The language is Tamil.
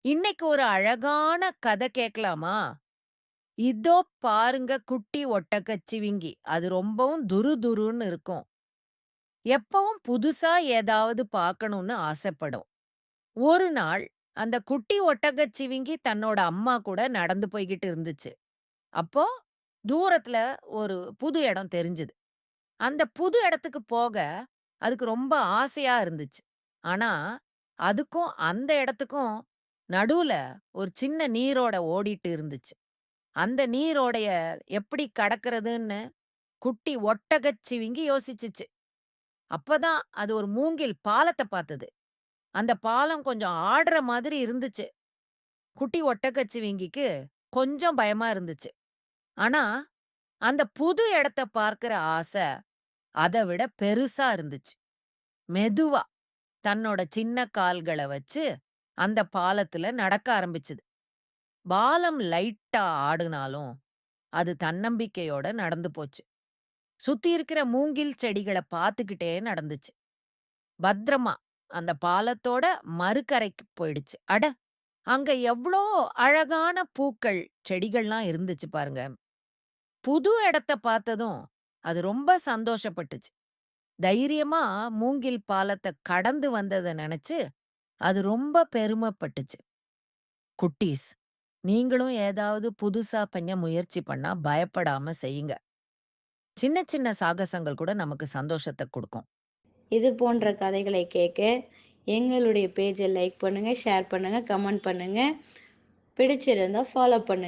இன்னைக்கு ஒரு அழகான கதை கேட்கலாமா? இதோ பாருங்க குட்டி ஒட்டகச்சிவிங்கி. அது ரொம்பவும் துருதுருன்னு இருக்கும். எப்பவும் புதுசா ஏதாவது பார்க்கணும்னு ஆசைப்படும். ஒரு நாள் அந்த குட்டி ஒட்டகச்சிவிங்கி தன்னோட அம்மா கூட நடந்து போய்க்கிட்டு இருந்துச்சு. அப்போ தூரத்துல ஒரு புது இடம் தெரிஞ்சது. அந்த புது இடத்துக்கு போக அதுக்கு ரொம்ப ஆசையா இருந்துச்சு. ஆனா, அதுக்கும் அந்த இடத்துக்கும் நடுவுல ஒரு சின்ன நீரோடை ஓடிட்டு இருந்துச்சு. அந்த நீரோடைய எப்படி கடக்கிறதுன்னு குட்டி ஒட்டகச்சிவிங்கி யோசிச்சுச்சு. அப்பதான் அது ஒரு மூங்கில் பாலத்த பார்த்தது. அந்த பாலம் கொஞ்சம் ஆடுற மாதிரி இருந்துச்சு. குட்டி ஒட்டகச்சிவிங்கிக்கு கொஞ்சம் பயமா இருந்துச்சு. ஆனா, அந்த புது இடத்த பார்க்கிற ஆசை அத விட பெருசா இருந்துச்சு. மெதுவா தன்னோட சின்ன கால்கள வச்சு அந்த பாலத்துல நடக்க ஆரம்பிச்சது. பாலம் லைட்டா ஆடுனாலும், அது தன்னம்பிக்கையோட நடந்து போச்சு. சுத்தி இருக்கிற மூங்கில் செடிகள பார்த்துக்கிட்டே நடந்துச்சு. பத்திரமா அந்த பாலத்தோட மறுகரைக்கு போயிடுச்சு. அட! அங்க எவ்ளோ அழகான பூக்கள், செடிகள்லாம் இருந்துச்சு பாருங்க. புது இடத்த பார்த்ததும் அது ரொம்ப சந்தோஷப்பட்டுச்சு. தைரியமா மூங்கில் பாலத்த கடந்து வந்தத நெனச்சு அது ரொம்ப பெருமைப்பட்டுச்சு. குட்டீஸ், நீங்களும் ஏதாவது புதுசா பண்ண முயற்சி பண்ணா பயப்படாம செய்யுங்க. சின்ன சின்ன சாகசங்கள் கூட நமக்கு சந்தோஷத்த குடுக்கும். இது போன்ற கதைகளை கேட்க எங்களுடைய பேஜை லைக் பண்ணுங்க, ஷேர் பண்ணுங்க, கமெண்ட் பண்ணுங்க. பிடிச்சிருந்தா ஃபாலோ பண்ணுங்க.